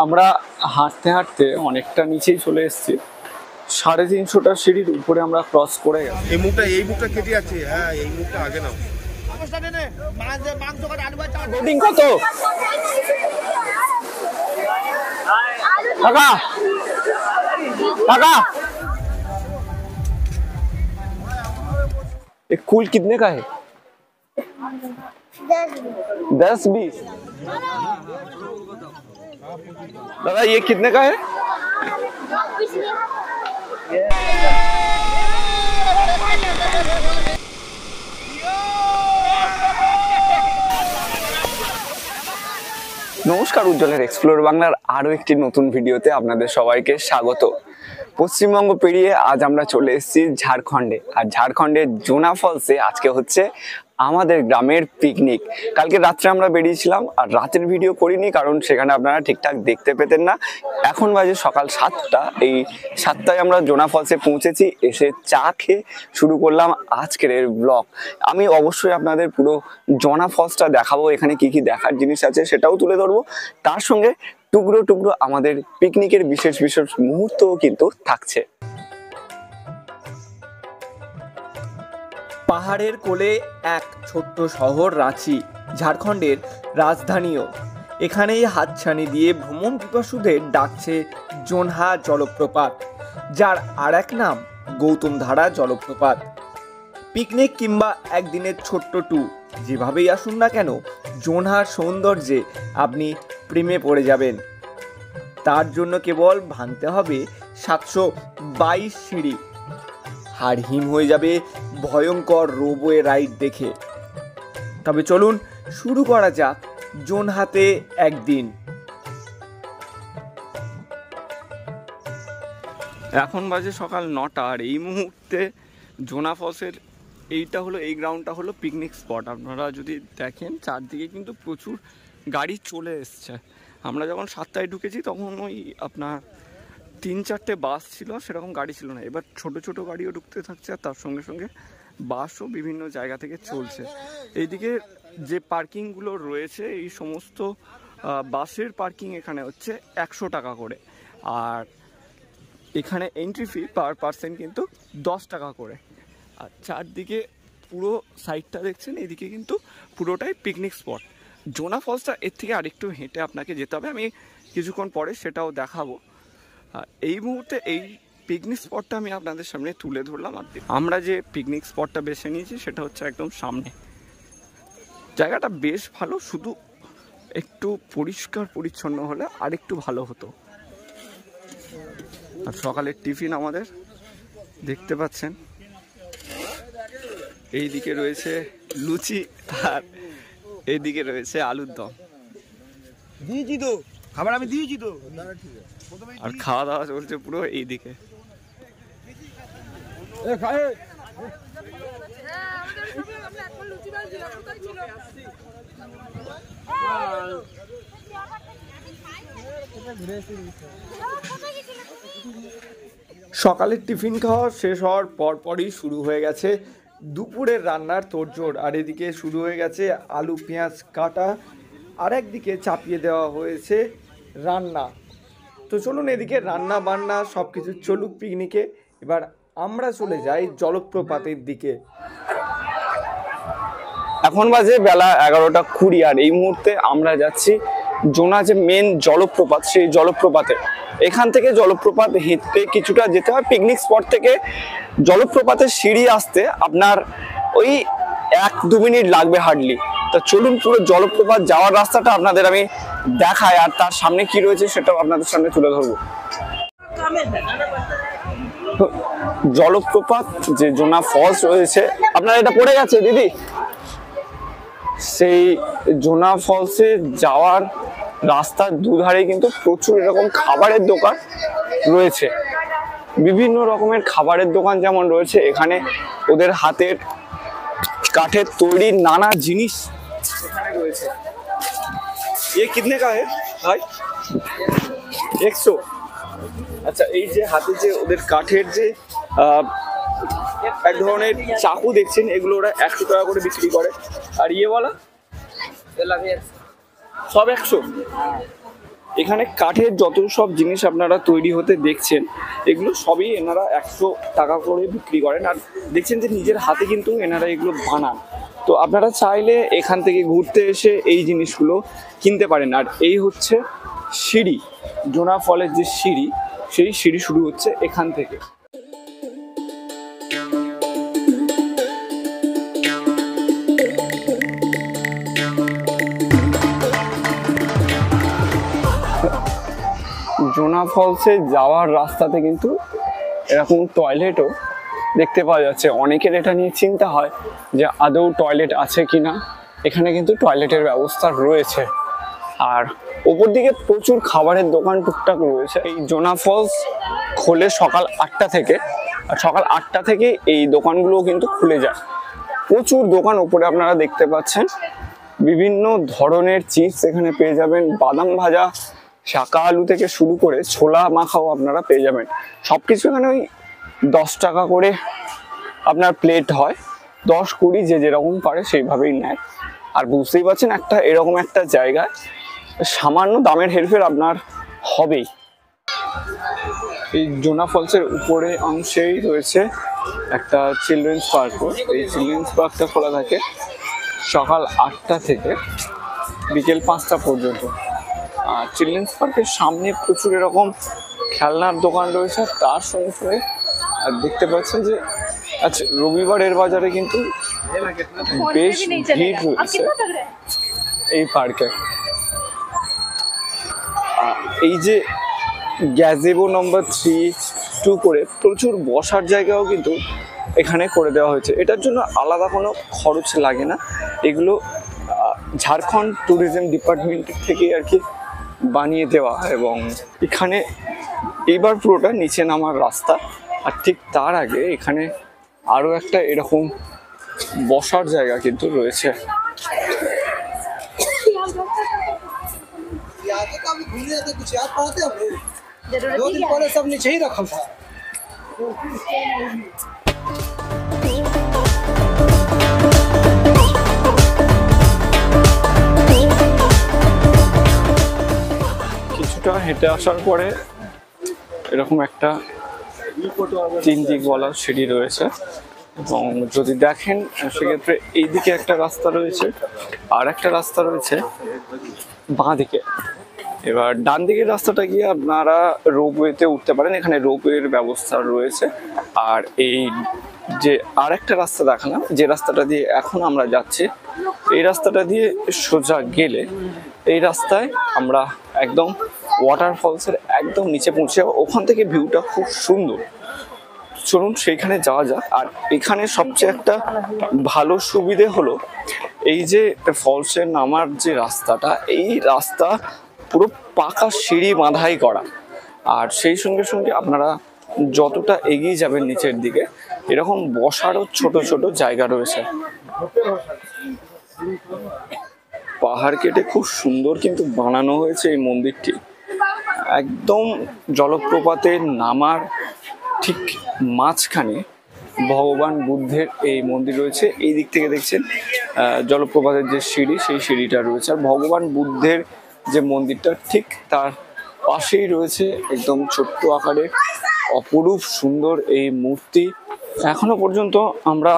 আমরা হাঁটতে হাঁটতে অনেকটা নিচেই চলে এসেছি। 350টা সিঁড়ির উপরে আমরা ক্রস করে গেছি। এই মুখটা কেটে আছে। হ্যাঁ, এই মুখটা আগে নাও। বোটিং কত টাকা? एक कूल कितने का है? 10-20। दादा ये कितने का है? নমস্কার, উজ্জ্বলের এক্সপ্লোর বাংলার আরো একটি নতুন ভিডিওতে আপনাদের সবাইকে স্বাগত। পশ্চিমবঙ্গ পেরিয়ে আজ আমরা চলে এসেছি ঝাড়খণ্ডে। আর ঝাড়খণ্ডের জোনা ফলসে আজকে হচ্ছে আমাদের গ্রামের পিকনিক। কালকে রাত্রে আমরা বেরিয়েছিলাম, আর রাতের ভিডিও করিনি কারণ সেখানে আপনারা ঠিকঠাক দেখতে পেতেন না। এখন বাজে সকাল 7টা। এই 7টায় আমরা জোনা ফলসে পৌঁছেছি। এসে চা খেয়ে শুরু করলাম আজকের ব্লগ। আমি অবশ্যই আপনাদের পুরো জোনা ফলসটা দেখাবো, এখানে কি কি দেখার জিনিস আছে সেটাও তুলে ধরবো। তার সঙ্গে টুকরো টুকরো আমাদের পিকনিকের বিশেষ বিশেষ মুহূর্তও কিন্তু থাকছে। পাহাড়ের কোলে এক ছোট্ট শহর রাঁচি, ঝাড়খণ্ডের রাজধানীও। এখানেই হাতছানি দিয়ে ভ্রমণ পিপাসুদের ডাকছে জোনহা জলপ্রপাত, যার আর এক নাম গৌতম ধারা জলপ্রপাত। পিকনিক কিংবা একদিনের ছোট্ট ট্যুর, যেভাবেই আসুন না কেন, জোনহার সৌন্দর্যে আপনি প্রেমে পড়ে যাবেন। তার জন্য কেবল ভাঙতে হবে 722 সিঁড়ি। হাড় হিম হয়ে যাবে ভয়ঙ্কর রোবওয়ে রাইড দেখে। তবে চলুন শুরু করা যাক জোনহাতে একদিন। এখন বাজে সকাল 9টা, আর এই মুহূর্তে জোনা ফলসের এই গ্রাউন্ডটা হলো পিকনিক স্পট। আপনারা যদি দেখেন চারদিকে কিন্তু প্রচুর গাড়ি চলে এসছে। আমরা যখন 7টায় ঢুকেছি তখন ওই আপনার 3-4টে বাস ছিল, সেরকম গাড়ি ছিল না। এবার ছোট ছোট গাড়িও ঢুকতে থাকছে, আর তার সঙ্গে সঙ্গে বাসও বিভিন্ন জায়গা থেকে চলছে। এইদিকে যে পার্কিংগুলো রয়েছে, এই সমস্ত বাসের পার্কিং এখানে হচ্ছে 100 টাকা করে, আর এখানে এন্ট্রি ফি পার পার্সন কিন্তু 10 টাকা করে। আর চারদিকে পুরো সাইডটা দেখছেন, এদিকে কিন্তু পুরোটাই পিকনিক স্পট। জোনা ফলসটা এর থেকে আরেকটু হেঁটে আপনাকে যেতে হবে, আমি কিছুক্ষণ পরে সেটাও দেখাবো। আর এই মুহূর্তে এই পিকনিক স্পটটা আমি আপনাদের সামনে তুলে ধরলাম। আর আমরা যে পিকনিক স্পটটা বেছে নিয়েছি সেটা হচ্ছে একদম সামনে। জায়গাটা বেশ ভালো, শুধু একটু পরিষ্কার পরিচ্ছন্ন হলে আরেকটু ভালো হতো। আর সকালের টিফিন আমাদের দেখতে পাচ্ছেন, এইদিকে রয়েছে লুচি আর এইদিকে রয়েছে আলুর দম। দিয়েছি তো খাবার, আমি দিয়েছি তো। আর খাওয়া দাওয়া চলছে পুরো এইদিকে। সকালের টিফিন খাওয়া শেষ হওয়ার পরপরই শুরু হয়ে গেছে দুপুরের রান্নার তোড়জোড়। আর এদিকে শুরু হয়ে গেছে আলু পেঁয়াজ কাটা, আর একদিকে চাপিয়ে দেওয়া হয়েছে রান্না। তো চলুন এদিকে রান্না বান্না সব কিছু চলুক পিকনিকে। এবার আমরা চলে যাই জলপ্রপাতের দিকে। এখন বাজে বেলা 11টা 20, আর এই মুহূর্তে আমরা যাচ্ছি জোনা যে মেন জলপ্রপাত, সেই জলপ্রপাতে। এখান থেকে জলপ্রপাত হেঁটে কিছুটা যেতে হয়। পিকনিক স্পট থেকে জলপ্রপাতের সিঁড়ি আসতে আপনার ওই 1-2 মিনিট লাগবে হার্ডলি। তো চলুন পুরো জলপ্রপাত যাওয়ার রাস্তাটা আপনাদের আমি দেখাই, আর তার সামনে কি রয়েছে সেটাও আপনাদের সামনে তুলে ধরবো। জলপ্রপাত যে জোনা ফলস রয়েছে, আপনার এটা পড়ে গেছে দিদি, সেই জোনা ফলসে যাওয়ার রাস্তার দুধারে কিন্তু প্রচুর এরকম খাবারের দোকান রয়েছে। বিভিন্ন রকমের খাবারের দোকান যেমন রয়েছে, এখানে ওদের হাতের কাঠের তৈরি নানা জিনিস এখানে রয়েছে। ये कितने का है भाई? 100। আচ্ছা, এই যে হাতে যে ওদের কাঠের যে এক ধরনের চাকু দেখছেন, এগুলো ওরা 100 টাকা করে বিক্রি করে। আর ইয়ে বলা সব 100। এখানে কাঠের যত সব জিনিস আপনারা তৈরি হতে দেখছেন, এগুলো সবই এনারা 100 টাকা করে বিক্রি করেন। আর দেখছেন যে নিজের হাতে কিন্তু এনারা এগুলো বানান। তো আপনারা চাইলে এখান থেকে ঘুরতে এসে এই জিনিসগুলো কিনতে পারেন। আর এই হচ্ছে সিঁড়ি, জোনা ফলের যে সিঁড়ি, সেই সিঁড়ি শুরু হচ্ছে এখান থেকে। জোনা ফলসে যাওয়ার রাস্তাতে কিন্তু এরকম টয়লেটও দেখতে পাওয়া যাচ্ছে। অনেকের এটা নিয়ে চিন্তা হয় যে আদৌ টয়লেট আছে কিনা। এখানে কিন্তু টয়লেটের ব্যবস্থা রয়েছে। আর ওপর দিকে প্রচুর খাবারের দোকান টুকটাক রয়েছে। এই জোনা ফলস খোলে সকাল 8টা থেকে, আর সকাল 8টা থেকে এই দোকানগুলোও কিন্তু খুলে যায়। প্রচুর দোকান ওপরে আপনারা দেখতে পাচ্ছেন। বিভিন্ন ধরনের চিপস এখানে পেয়ে যাবেন, বাদাম ভাজা, শাকা আলু থেকে শুরু করে ছোলা মাখাও আপনারা পেয়ে যাবেন। সব কিছু এখানে ওই 10 টাকা করে আপনার প্লেট হয়, 10-20 যে যেরকম পারে সেইভাবেই নেয়। আর বুঝতেই পারছেন একটা এরকম একটা জায়গায় সামান্য দামের হেরফের আপনার হবেই। এই জোনা ফলসের উপরে অংশেই রয়েছে একটা চিলড্রেন্স পার্কও। এই চিলড্রেন্স পার্কটা খোলা থাকে সকাল 8টা থেকে বিকেল 5টা পর্যন্ত। আর চিলড্রেন্স পার্কের সামনে প্রচুর এরকম খেলনার দোকান রয়েছে। তার সঙ্গে সঙ্গে আর দেখতে পাচ্ছেন যে আচ্ছা রবিবারের বাজারে কিন্তু বেশ ভিড় রয়েছে এই পার্কে। এই যে গ্যাজেবো নম্বর 3-2 করে প্রচুর বসার জায়গাও কিন্তু এখানে করে দেওয়া হয়েছে। এটার জন্য আলাদা কোনো খরচ লাগে না। এগুলো ঝাড়খণ্ড ট্যুরিজম ডিপার্টমেন্ট থেকে আর কি বানিয়ে দেওয়া। এবং এখানে এইবার পুরোটা নিচে নামার রাস্তা। আর ঠিক তার আগে এখানে আরও একটা এরকম বসার জায়গা কিন্তু রয়েছে। কিছুটা হেঁটে আসার পরে এরকম একটা 3 দিকওয়ালা সিঁড়ি রয়েছে। এবং যদি দেখেন সেক্ষেত্রে এইদিকে একটা রাস্তা রয়েছে, আর একটা রাস্তা রয়েছে বাঁ দিকে। এবার ডান দিকের রাস্তাটা গিয়ে আপনারা রোপওয়েতে উঠতে পারেন, এখানে রোপওয়ের ব্যবস্থা রয়েছে। আর এই যে আর একটা রাস্তা দেখালাম, যে রাস্তাটা দিয়ে এখন আমরা যাচ্ছি, এই রাস্তাটা দিয়ে সোজা গেলে এই রাস্তায় আমরা একদম ওয়াটারফলসের একদম নিচে পৌঁছে যাবো। ওখান থেকে ভিউটা খুব সুন্দর। চলুন সেইখানে যাওয়া যাক। আর এখানে সবচেয়ে একটা ভালো সুবিধে হলো এই যে ফলসে নামার যে রাস্তাটা, এই রাস্তা পুরো পাকা সিঁড়ি বাঁধাই করা। আর সেই সঙ্গে সঙ্গে আপনারা যতটা এগিয়ে যাবেন নিচের দিকে এরকম বসারও ছোট ছোট জায়গা রয়েছে। পাহাড় কেটে খুব সুন্দর কিন্তু বানানো হয়েছে এই মন্দিরটি। একদম জলপ্রপাতের নামার ঠিক মাঝখানে ভগবান বুদ্ধের এই মন্দির রয়েছে। এই দিক থেকে দেখছেন জলপ্রপাতের যে সিঁড়ি, সেই সিঁড়িটা রয়েছে। আর ভগবান বুদ্ধের যে মন্দিরটা ঠিক তার পাশেই রয়েছে একদম ছোট্ট আকারের অপরূপ সুন্দর এই মূর্তি। এখনো পর্যন্ত আমরা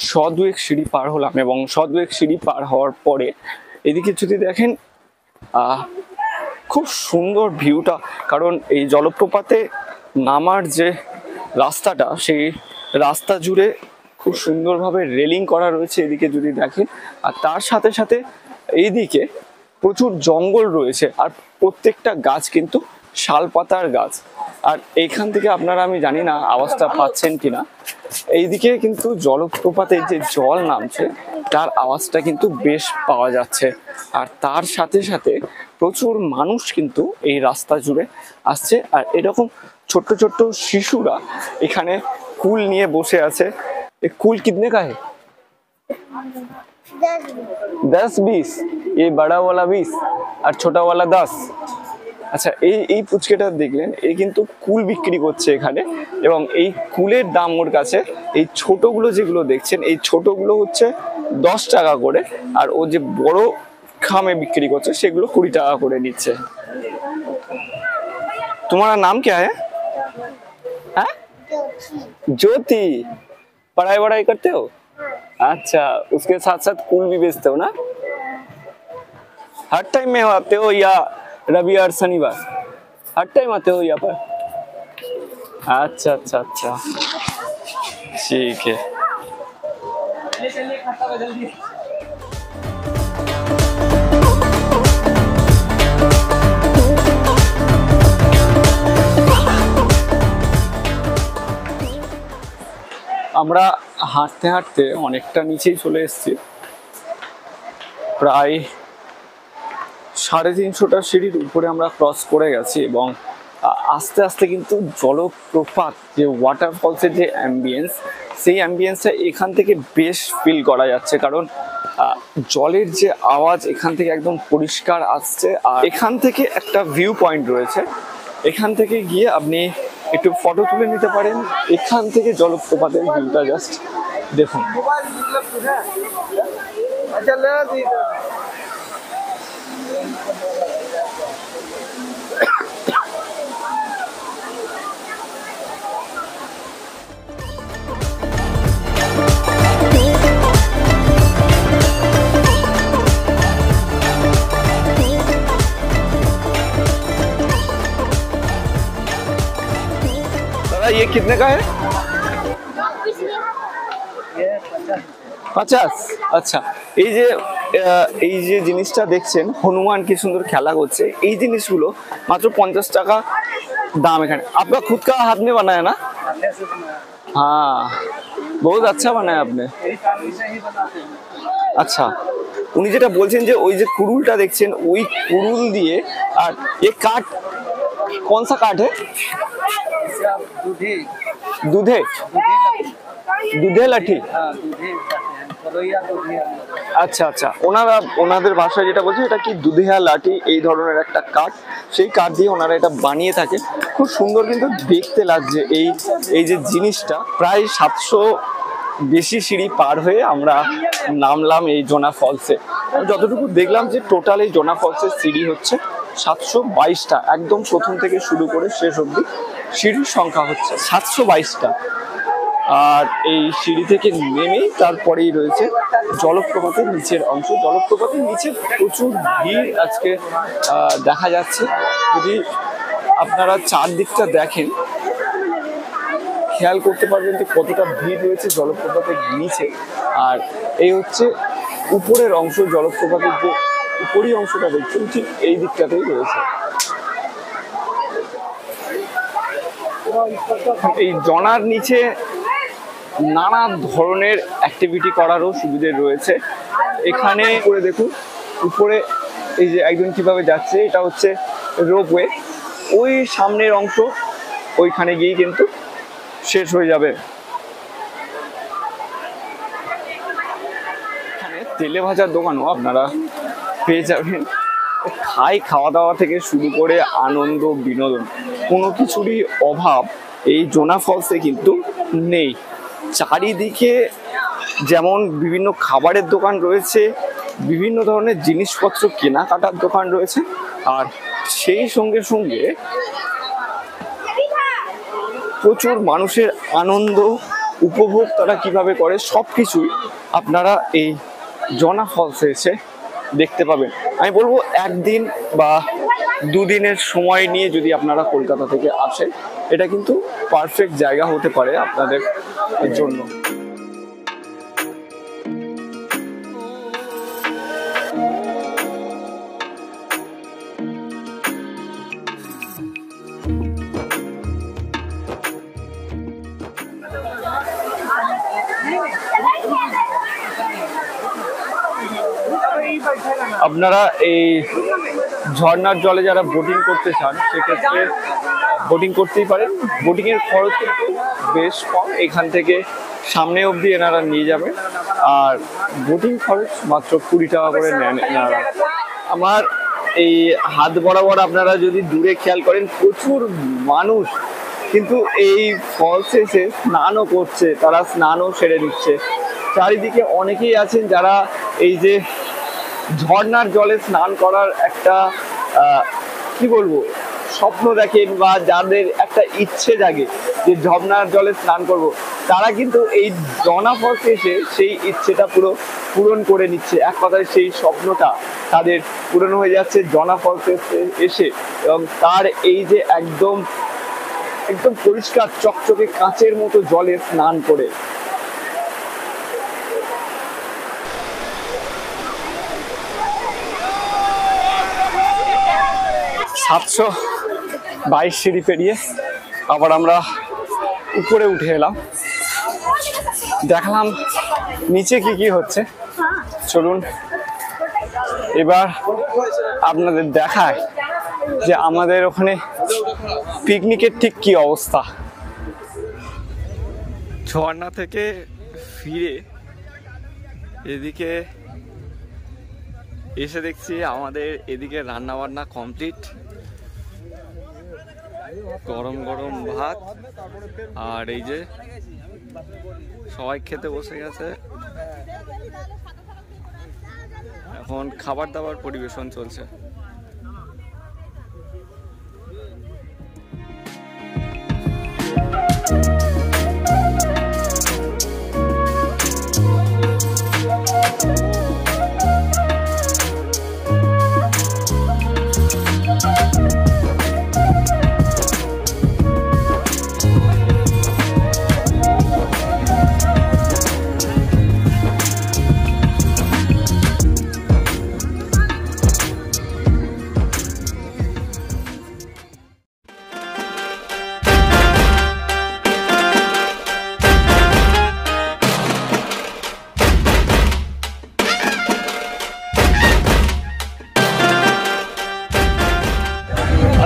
100-2 সিঁড়ি পার হলাম, এবং 100-2 সিঁড়ি পার হওয়ার পরে এদিকে যদি দেখেন খুব সুন্দর ভিউটা। কারণ এই জলপ্রপাতে নামার যে রাস্তাটা, সেই রাস্তা জুড়ে খুব সুন্দরভাবে রেলিং করা রয়েছে এদিকে যদি দেখেন। আর তার সাথে সাথে এইদিকে প্রচুর জঙ্গল রয়েছে, আর প্রত্যেকটা গাছ কিন্তু শালপাতার গাছ। আর এইখান থেকে আপনারা, আমি জানি না আওয়াজটা পাচ্ছেন কিনা, এইদিকে কিন্তু জলপ্রপাতে যে জল নামছে তার আওয়াজটা কিন্তু বেশ পাওয়া যাচ্ছে। আর তার সাথে সাথে প্রচুর মানুষ কিন্তু এই রাস্তা জুড়ে আসছে। আর এরকম ছোট্ট ছোট্ট শিশুরা এখানে কুল নিয়ে বসে আছে। এই কুল কিতনে কা है? 10-20, ये बड़ा वाला 20 আর ছোটা वाला 10। আচ্ছা, এই পুচকেটা দেখলেন, এই কিন্তু কুল বিক্রি করছে এখানে। এবং এই কুলের দাম ওর কাছে, এই ছোটগুলো যেগুলো দেখছেন, এই ছোটগুলো হচ্ছে 10 টাকা করে। আর ও যে বড় খামে বিক্রি করছে সেগুলো 20 টাকা করে নিচ্ছে। तुम्हारा नाम क्या है? हाँ? ज्योति। पढ़ाई वढ़ाई करते हो? अच्छा, उसके साथ साथ फूल भी बेचते हो ना? हर टाइम में आते हो या रविवार शनिवार? हर टाइम आते हो यहाँ पर? अच्छा अच्छा अच्छा, ठीक है। আমরা হাঁটতে হাঁটতে অনেকটা নিচেই চলে এসেছি, প্রায় 350টা সিঁড়ির উপরে আমরা ক্রস করে গেছি এবং আস্তে আস্তে কিন্তু জলপ্রপাত যে ওয়াটারফলসের যে অ্যাম্বিয়েন্স, সেই অ্যাম্বিয়েন্সটা এখান থেকে বেশ ফিল করা যাচ্ছে, কারণ জলের যে আওয়াজ এখান থেকে একদম পরিষ্কার আসছে। আর এখান থেকে একটা ভিউ পয়েন্ট রয়েছে, এখান থেকে গিয়ে আপনি একটু ফটো তুলে নিতে পারেন। এখান থেকে জলপ্রপাতের ভিউটা জাস্ট দেখুন। ये कितने का है? 50। আচ্ছা, এই যে জিনিসটা দেখছেন, হনুমান কি সুন্দর খেলা করছে, এই জিনিসগুলো মাত্র 50 টাকা দাম এখানে। आपका खुद का हाथ में बनाया ना? हाँ, बहुत अच्छा बनाया आपने। আচ্ছা, উনি যেটা বলছেন যে ওই যে কুড়ুলটা দেখছেন, ওই কুড়ুল দিয়ে, আর ये काट कौन सा काट है? दूधे दूधे लाठी। আচ্ছা আচ্ছা, ওনাদের ভাষায় যেটা বলছে এটা কি দুধিয়া লাঠি, এই ধরনের একটা কাঠ, সেই কাঠ দিয়ে ওনারা এটা বানিয়ে থাকে। খুব সুন্দর কিন্তু দেখতে লাগছে এই যে জিনিসটা। প্রায় 700 বেশি সিঁড়ি পার হয়ে আমরা নামলাম এই জোনা ফলসে। যতটুকু দেখলাম যে টোটাল এই জোনা ফলসের সিঁড়ি হচ্ছে 722টা, একদম প্রথম থেকে শুরু করে শেষ অবধি সিঁড়ির সংখ্যা হচ্ছে 722টা। আর এই সিঁড়ি থেকে নেমেই তারপরেই রয়েছে জলপ্রপাতের নিচের অংশ। জলপ্রপাতের নিচে প্রচুর ভিড় আজকে দেখা যাচ্ছে। যদি আপনারা চারদিকটা দেখেন, খেয়াল করতে পারবেন যে কতটা ভিড় রয়েছে জলপ্রপাতের নিচে। আর এই হচ্ছে উপরের অংশ, জলপ্রপাতের যে উপরি অংশটা দেখছেন ঠিক এই দিকটাতেই রয়েছে। এই জনার নিচে নানা ধরনের অ্যাক্টিভিটি করারও সুবিধে রয়েছে এখানে। করে দেখুন উপরে এই যে একজন কিভাবে যাচ্ছে, এটা হচ্ছে রোপওয়ে। ওই সামনের অংশ ওইখানে গিয়ে কিন্তু শেষ হয়ে যাবে। এখানে তেলে ভাজার দোকানও আপনারা পেয়ে যাবেন। খাওয়া দাওয়া থেকে শুরু করে আনন্দ বিনোদন, কোনো কিছুরই অভাব এই জোনা ফলসে কিন্তু নেই। চারিদিকে যেমন বিভিন্ন খাবারের দোকান রয়েছে, বিভিন্ন ধরনের জিনিসপত্র কেনাকাটার দোকান রয়েছে, আর সেই সঙ্গে সঙ্গে প্রচুর মানুষের আনন্দ উপভোগ তারা কিভাবে করে সব কিছুই আপনারা এই জোনা ফলসে এসে দেখতে পাবেন। আমি বলবো একদিন বা দুদিনের সময় নিয়ে যদি আপনারা কলকাতা থেকে আসেন, এটা কিন্তু পারফেক্ট জায়গা হতে পারে আপনাদের জন্য। আপনারা এই ঝর্ণার জলে যারা বোটিং করতে চান সেক্ষেত্রে বোটিং করতেই পারেন। বোটিং এর খরচ কিন্তু বেশ কম, এখান থেকে সামনে অবধি এনারা নিয়ে যাবেন, আর বোটিং খরচ মাত্র 20 টাকা করে নেন এনারা। আমার এই হাত বরাবর আপনারা যদি দূরে খেয়াল করেন, প্রচুর মানুষ কিন্তু এই ফলসে এসে স্নানও করছে, তারা স্নানও সেরে নিচ্ছে। চারিদিকে অনেকেই আছেন যারা এই যে ঝর্ণার জলে স্নান করার একটা কি বলবো স্বপ্ন দেখেন বা যাদের একটা ইচ্ছে জাগে যে ঝর্ণার জলে স্নান করব, তারা কিন্তু এই জনা ফলসে এসে সেই ইচ্ছেটা পুরো পূরণ করে নিচ্ছে। এক কথায় সেই স্বপ্নটা তাদের পূরণ হয়ে যাচ্ছে জনা ফলসে এসে, এবং তার এই যে একদম একদম পরিষ্কার চকচকে কাঁচের মতো জলে স্নান করে। সাতশো 22 সিঁড়ি পেরিয়ে আবার আমরা উপরে উঠে এলাম, দেখলাম নিচে কি কি হচ্ছে। চলুন এবার আপনাদের দেখায় যে আমাদের ওখানে পিকনিকের ঠিক কি অবস্থা। ঝর্ণা থেকে ফিরে এদিকে এসে দেখছি আমাদের এদিকে রান্না বান্না কমপ্লিট, গরম গরম ভাত, আর এই যে সবাই খেতে বসে গেছে। এখন খাবার দাবার পরিবেশন চলছে।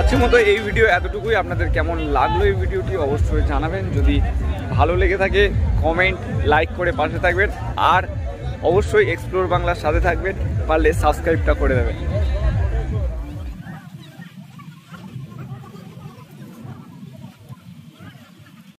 আজকের মতো এই ভিডিও এতটুকুই। আপনাদের কেমন লাগলো এই ভিডিওটি অবশ্যই জানাবেন। যদি ভালো লেগে থাকে কমেন্ট লাইক করে পাশে থাকবেন, আর অবশ্যই এক্সপ্লোর বাংলার সাথে থাকবেন, পারলে সাবস্ক্রাইবটা করে দেবেন।